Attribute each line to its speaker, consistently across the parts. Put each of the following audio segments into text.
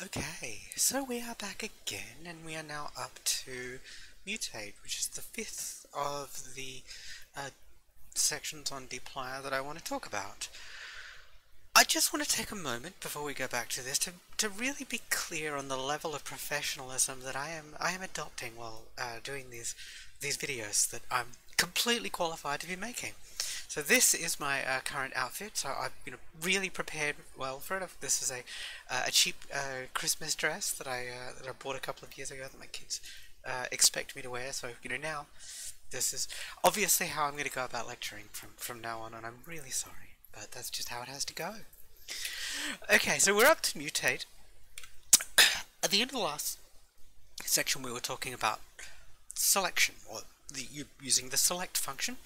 Speaker 1: Okay, so we are back again, and we are now up to mutate, which is the fifth of the sections on dplyr that I want to talk about. I just want to take a moment before we go back to this to really be clear on the level of professionalism that I am adopting while doing these videos that I'm completely qualified to be making. So this is my current outfit. So I've really prepared well for it. This is a cheap Christmas dress that I bought a couple of years ago that my kids expect me to wear. So now this is obviously how I'm going to go about lecturing from now on, and I'm really sorry, but that's just how it has to go. Okay, so we're up to mutate. At the end of the last section, we were talking about selection, or using the select function,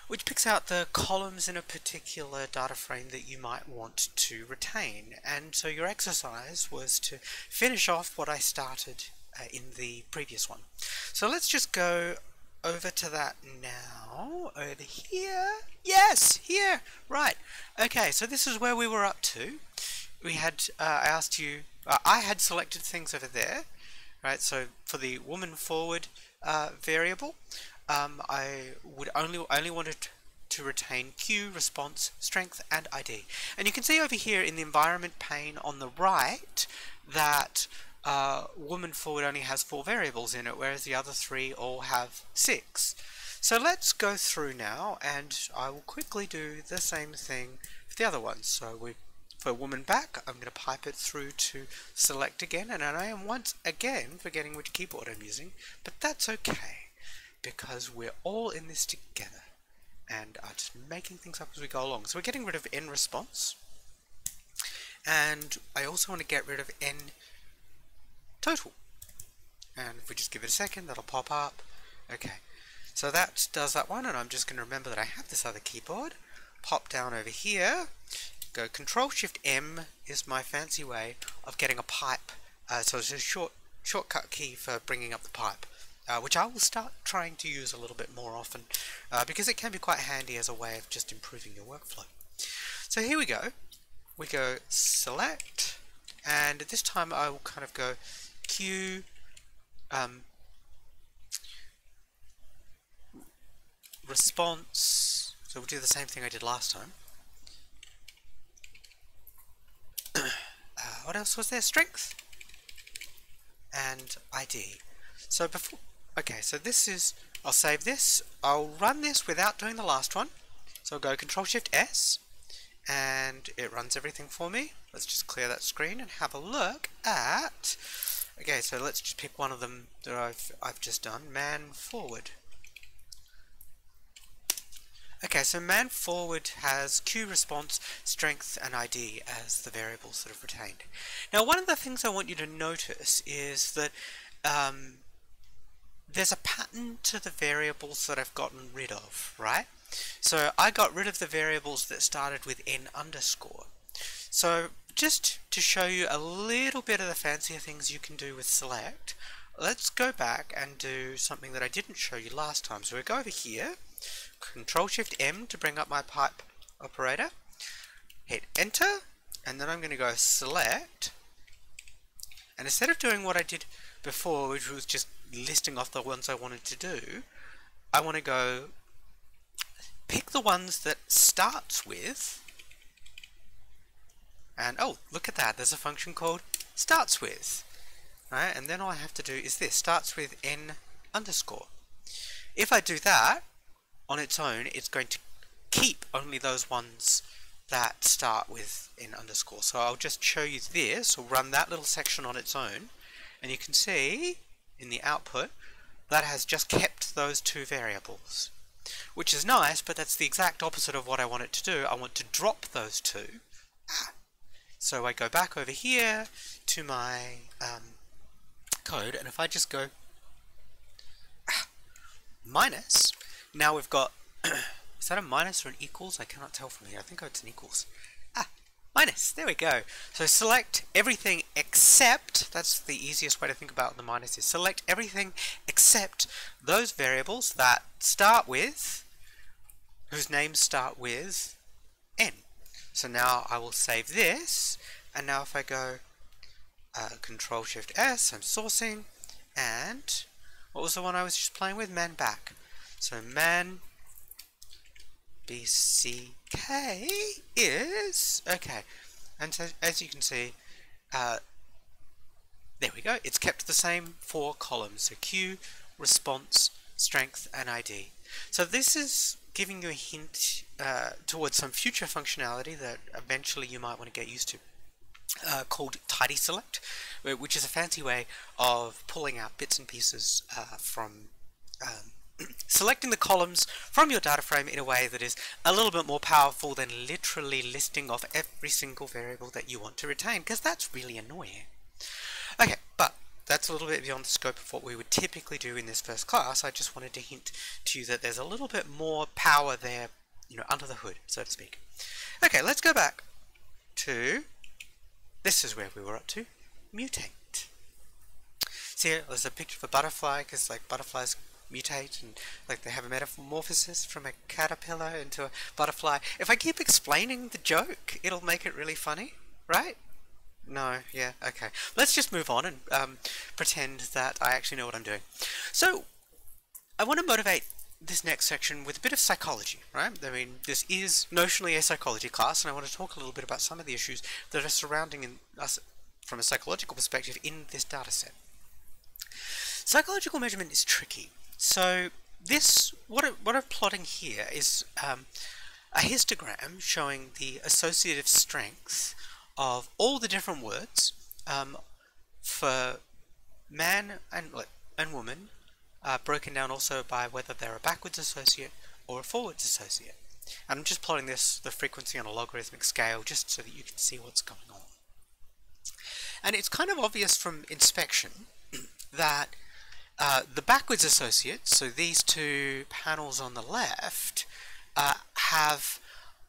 Speaker 1: which picks out the columns in a particular data frame that you might want to retain. And so your exercise was to finish off what I started in the previous one. So let's just go over to that now. Over here. Yes, here. Right. Okay, so this is where we were up to. We had, I asked you, I had selected things over there. Right, so for the woman forward variable, I would only wanted to retain Q, response, strength, and ID. And you can see over here in the environment pane on the right that woman forward only has 4 variables in it, whereas the other 3 all have 6. So let's go through now, and I will quickly do the same thing for the other ones. So for woman back, I'm going to pipe it through to select again, and I am once again forgetting which keyboard I'm using, but that's okay, because we're all in this together, and I'm just making things up as we go along. So we're getting rid of n response, and I also want to get rid of n total, and if we just give it a second, that'll pop up. Okay, so that does that one, and I'm just going to remember that I have this other keyboard. Pop down over here, go Control-Shift-M is my fancy way of getting a pipe, so it's a shortcut key for bringing up the pipe, which I will start trying to use a little bit more often, because it can be quite handy as a way of just improving your workflow. So here we go select, and this time I will kind of go Q, response, so we'll do the same thing I did last time. What else was there? Strength and ID. So before, okay, so this is, I'll save this. I'll run this without doing the last one. So I'll go Control-Shift-S, and it runs everything for me. Let's just clear that screen and have a look at. Okay, so let's just pick one of them that I've just done. Man forward. Okay, so man forward has Q, response, strength, and ID as the variables that are retained. Now, one of the things I want you to notice is that there's a pattern to the variables that I've gotten rid of, right? So I got rid of the variables that started with n underscore. So just to show you a little bit of the fancier things you can do with select, let's go back and do something that I didn't show you last time. So we go over here, Control-Shift-M to bring up my pipe operator, hit enter, and then I'm going to go select, and instead of doing what I did before, which was just listing off the ones I wanted to do, I want to go pick the ones that starts with, and oh, look at that, there's a function called starts with, right? And then all I have to do is this, starts with n underscore. If I do that on its own, it's going to keep only those ones that start with n underscore. So I'll just show you this, or run that little section on its own, and you can see in the output that has just kept those 2 variables, which is nice, but that's the exact opposite of what I want it to do. I want to drop those 2. So I go back over here to my code, and if I just go minus, now we've got, is that a minus or an equals? I cannot tell from here. I think it's an equals. Minus, there we go. So select everything except, that's the easiest way to think about the minus is, select everything except those variables that start with, whose names start with n. So now I will save this, and now if I go Control Shift S, I'm sourcing, and what was the one I was just playing with? Man back. So man BCK is okay, and so as you can see, there we go. It's kept the same 4 columns: so Q, response, strength, and ID. So this is giving you a hint towards some future functionality that eventually you might want to get used to, called tidy select, which is a fancy way of pulling out bits and pieces from selecting the columns from your data frame in a way that is a little bit more powerful than literally listing off every single variable that you want to retain, because that's really annoying. Okay, but that's a little bit beyond the scope of what we would typically do in this first class. I just wanted to hint to you that there's a little bit more power there, under the hood, so to speak. Okay, let's go back to, this is where we were up to, mutate. See here, there's a picture of a butterfly, because butterflies mutate, and they have a metamorphosis from a caterpillar into a butterfly. If I keep explaining the joke, it'll make it really funny, right? No, yeah, okay. Let's just move on and pretend that I actually know what I'm doing. So, I want to motivate this next section with a bit of psychology, right? I mean, this is notionally a psychology class, and I want to talk a little bit about some of the issues that are surrounding us from a psychological perspective in this data set. Psychological measurement is tricky. So, what I'm plotting here is a histogram showing the associative strength of all the different words for man and woman, broken down also by whether they're a backwards associate or a forwards associate. And I'm just plotting the frequency on a logarithmic scale just so that you can see what's going on. And it's kind of obvious from inspection that the backwards associates, so these 2 panels on the left, have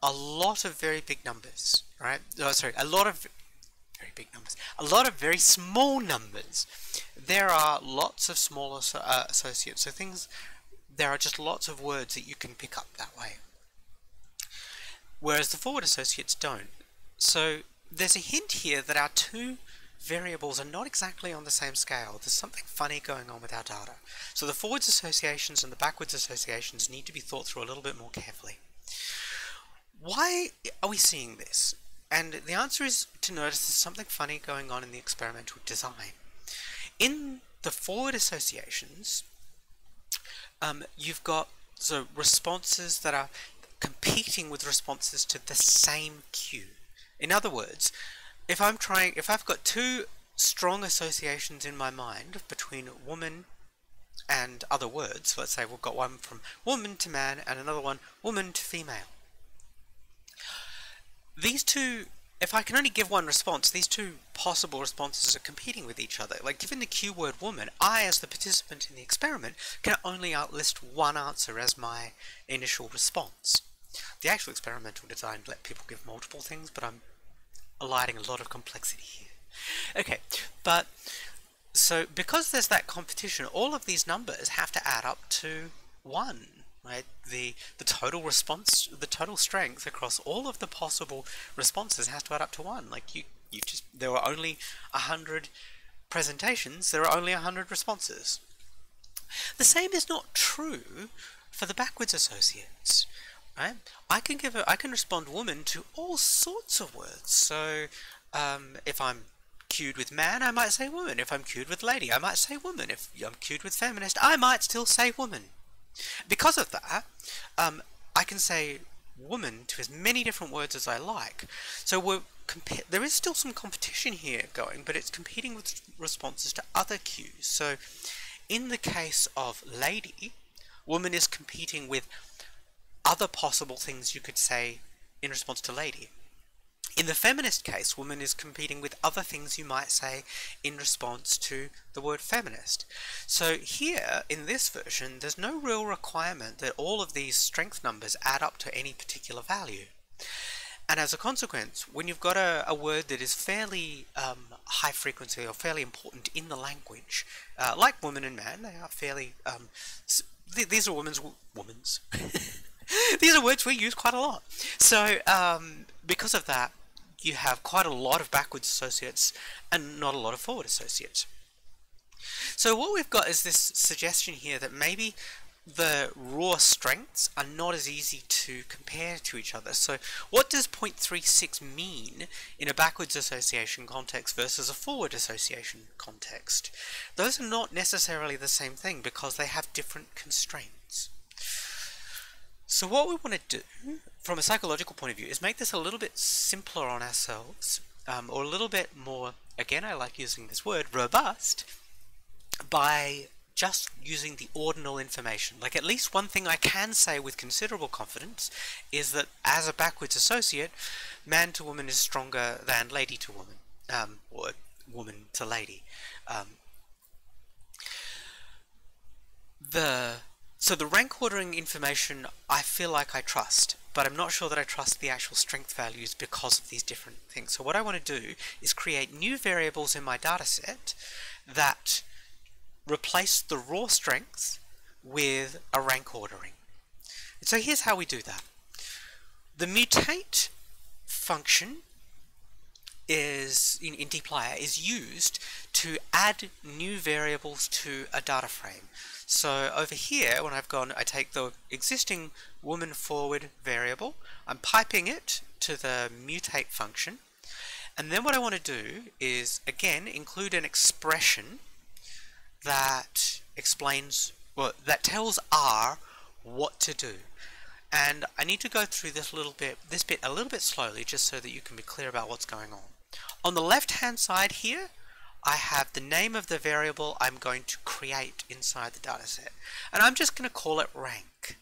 Speaker 1: a lot of very big numbers, right? Oh, sorry, a lot of very big numbers. A lot of very small numbers. There are lots of small associates, so there are just lots of words that you can pick up that way. Whereas the forward associates don't. So there's a hint here that our 2 variables are not exactly on the same scale. There's something funny going on with our data. So the forwards associations and the backwards associations need to be thought through a little bit more carefully. Why are we seeing this? And the answer is to notice there's something funny going on in the experimental design. In the forward associations, you've got responses that are competing with responses to the same cue. In other words, if I've got 2 strong associations in my mind between woman and other words, let's say we've got one from woman to man and another one woman to female. These 2, if I can only give one response, these 2 possible responses are competing with each other. Given the cue word woman, I, as the participant in the experiment, can only outlist one answer as my initial response. The actual experimental design let people give multiple things, but I'm alighting a lot of complexity here. Okay, but so because there's that competition, all of these numbers have to add up to 1. Right? The total response, the total strength across all of the possible responses has to add up to 1. There were only 100 presentations, there are only 100 responses. The same is not true for the backwards associates. Right? I can respond woman to all sorts of words. So if I'm cued with man, I might say woman. If I'm cued with lady, I might say woman. If I'm cued with feminist, I might still say woman. Because of that, I can say woman to as many different words as I like. So there is still some competition here going, but it's competing with responses to other cues. So in the case of lady, woman is competing with other possible things you could say in response to lady. In the feminist case, woman is competing with other things you might say in response to the word feminist. So here, in this version, there's no real requirement that all of these strength numbers add up to any particular value. And as a consequence, when you've got a word that is fairly high frequency or fairly important in the language, like woman and man, they are fairly... these are women's... These are words we use quite a lot. So, because of that, you have quite a lot of backwards associates and not a lot of forward associates. So what we've got is this suggestion here that maybe the raw strengths are not as easy to compare to each other. So what does 0.36 mean in a backwards association context versus a forward association context? Those are not necessarily the same thing because they have different constraints. So what we want to do from a psychological point of view is make this a little bit simpler on ourselves, or a little bit more, again I like using this word, robust, by just using the ordinal information. Like, at least one thing I can say with considerable confidence is that as a backwards associate, man to woman is stronger than lady to woman, or woman to lady. So the rank ordering information I feel like I trust, but I'm not sure that I trust the actual strength values because of these different things. So what I want to do is create new variables in my dataset that replace the raw strengths with a rank ordering. And so here's how we do that. The mutate function is in dplyr is used to add new variables to a data frame. So over here, when I take the existing woman forward variable, I'm piping it to the mutate function, and then what I want to do is again include an expression that explains, well, that tells R what to do. And I need to go through this bit a little bit slowly, just so that you can be clear about what's going on. On the left hand side here, I have the name of the variable I'm going to create inside the dataset, and I'm just going to call it rank.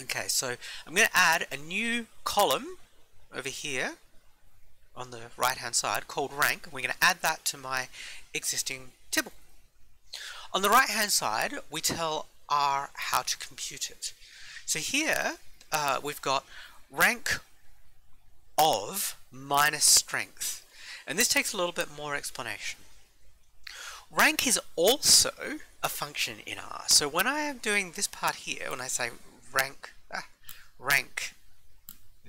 Speaker 1: Okay, so I'm going to add a new column over here on the right hand side called rank, and we're going to add that to my existing tibble. On the right hand side, we tell R how to compute it. So here we've got rank of minus strength, and this takes a little bit more explanation. Rank is also a function in R. So when I am doing this part here, when I say rank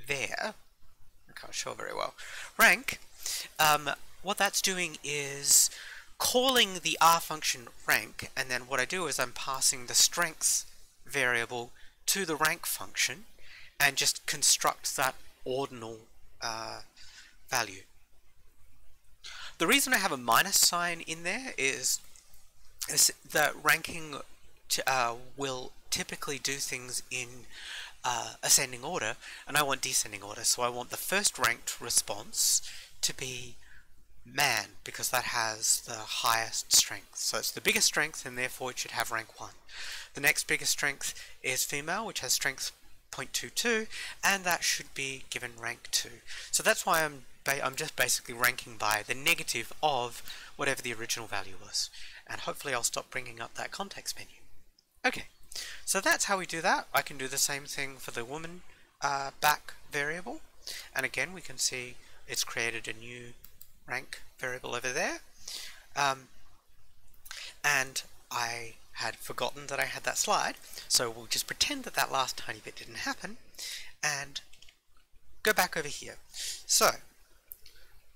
Speaker 1: there, I can't show very well, rank, what that's doing is calling the R function rank, and then what I do is I'm passing the strengths variable to the rank function and just construct that ordinal value. The reason I have a minus sign in there is that ranking will typically do things in ascending order, and I want descending order, so I want the first ranked response to be man, because that has the highest strength. So it's the biggest strength, and therefore it should have rank 1. The next biggest strength is female, which has strength 0.22, and that should be given rank 2. So that's why I'm just basically ranking by the negative of whatever the original value was. And hopefully I'll stop bringing up that context menu. Okay, so that's how we do that. I can do the same thing for the woman back variable, and again we can see it's created a new rank variable over there, and I had forgotten that I had that slide, so we'll just pretend that that last tiny bit didn't happen and go back over here. So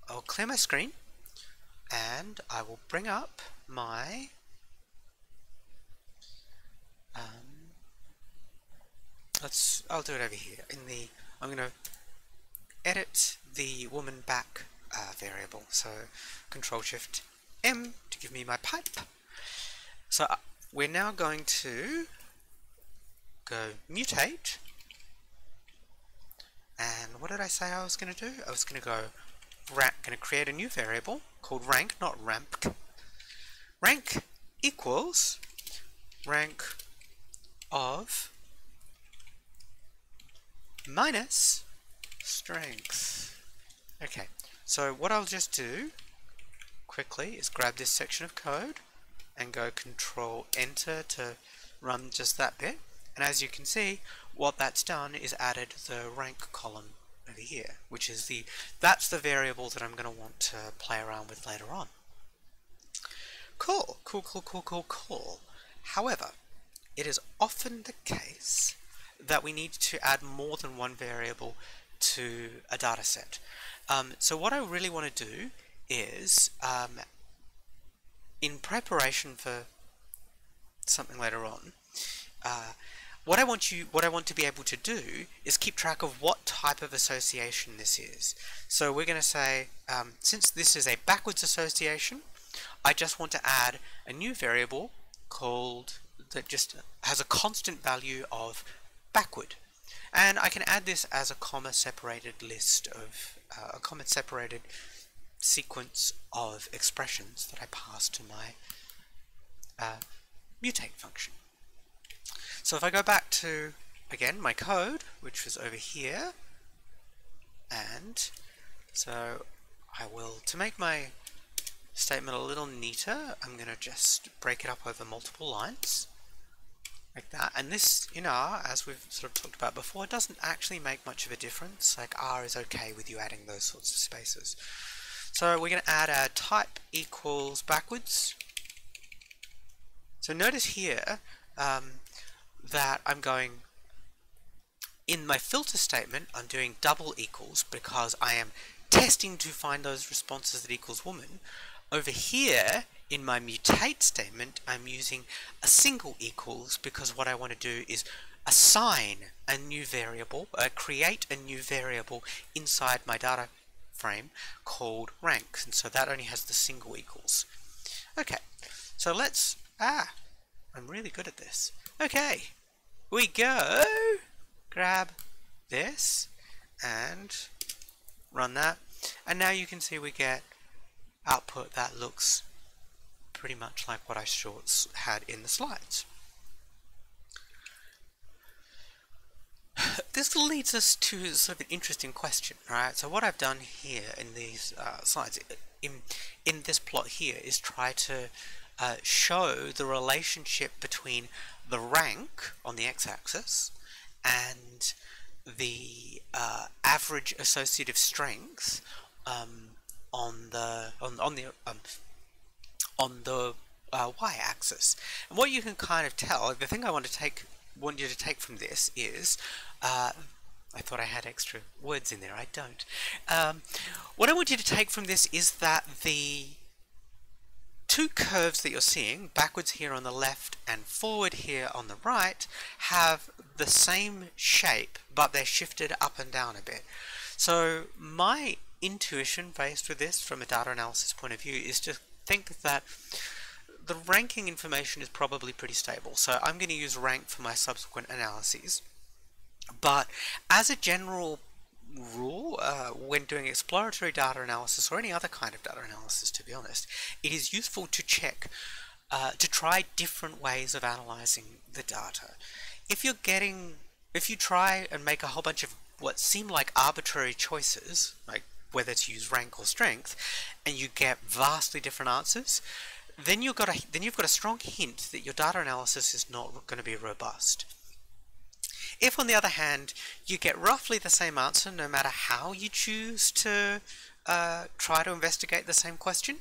Speaker 1: I'll clear my screen and I will bring up my I'll do it over here I'm going to edit the woman back variable, so Control Shift M to give me my pipe. So we're now going to go mutate, and what did I say I was going to do? I was going to create a new variable called rank, not ramp. Rank equals rank of minus strength. Okay, so what I'll just do quickly is grab this section of code and go Control Enter to run just that bit, and as you can see, what that's done is added the rank column over here, which is that's the variable that I'm going to want to play around with later on. Cool. However, it is often the case that we need to add more than one variable to a data set. So what I really want to do is, in preparation for something later on, what I want to be able to do is keep track of what type of association this is. So we're going to say, since this is a backwards association, I just want to add a new variable called that just has a constant value of backward, and I can add this as a comma separated list of a comma separated sequence of expressions that I pass to my mutate function. So if I go back to, again, my code, which was over here, and so I will, to make my statement a little neater, I'm going to just break it up over multiple lines, like that. And this, in R, as we've sort of talked about before, doesn't actually make much of a difference. Like, R is okay with you adding those sorts of spaces. So we're going to add our type equals backwards. So notice here, that I'm going, in my filter statement, I'm doing double equals because I am testing to find those responses that equals woman. Over here, in my mutate statement, I'm using a single equals because what I want to do is assign a new variable, create a new variable inside my data frame called rank, and so that only has the single equals. Okay, so let's, I'm really good at this. Okay, we go, grab this and run that, and now you can see we get output that looks pretty much like what I had in the slides. This leads us to sort of an interesting question, right? So what I've done here in these slides, in this plot here, is try to show the relationship between the rank on the x-axis and the average associative strength on the y-axis. And what you can kind of tell, the thing I want you to take from this is, I thought I had extra words in there, I don't. What I want you to take from this is that the two curves that you're seeing, backwards here on the left and forward here on the right, have the same shape, but they're shifted up and down a bit. So my intuition based with this from a data analysis point of view is to think that the ranking information is probably pretty stable. So I'm going to use rank for my subsequent analyses. But as a general rule, when doing exploratory data analysis or any other kind of data analysis, to be honest, it is useful to check, to try different ways of analyzing the data. If you try and make a whole bunch of what seem like arbitrary choices, like whether to use rank or strength, and you get vastly different answers, then you've got a strong hint that your data analysis is not going to be robust. If, on the other hand, you get roughly the same answer no matter how you choose to try to investigate the same question,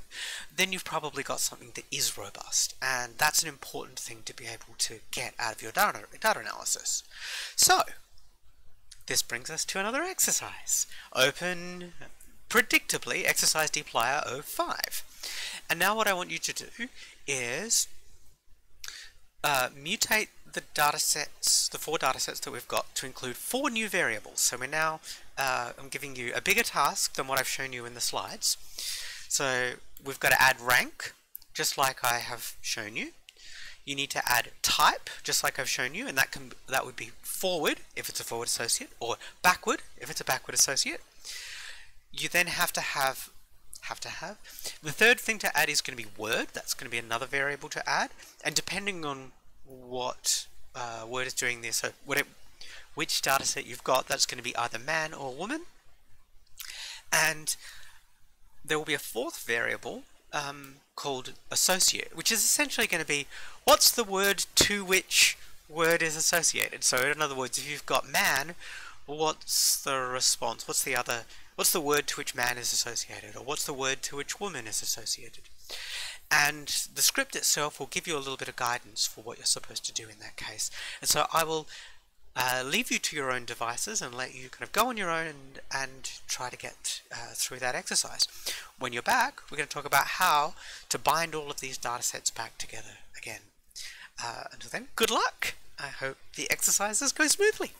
Speaker 1: then you've probably got something that is robust, and that's an important thing to be able to get out of your data analysis. So, this brings us to another exercise. Open, predictably, exercise dplyr 05. And now what I want you to do is mutate the datasets, the 4 datasets that we've got, to include 4 new variables. So we're now, I'm giving you a bigger task than what I've shown you in the slides. So we've got to add rank, just like I have shown you. You need to add type, just like I've shown you, and that would be forward if it's a forward associate, or backward if it's a backward associate. You then have to have. The third thing to add is going to be word. That's going to be another variable to add, and depending on what word is doing this, so which data set you've got, that's going to be either man or woman. And there will be a 4th variable called associate, which is essentially going to be what's the word to which word is associated. So in other words, if you've got man, what's the response? What's the word to which man is associated, or what's the word to which woman is associated? And the script itself will give you a little bit of guidance for what you're supposed to do in that case. And so I will leave you to your own devices and let you kind of go on your own and try to get through that exercise. When you're back, we're going to talk about how to bind all of these data sets back together again. Until then, good luck! I hope the exercises go smoothly.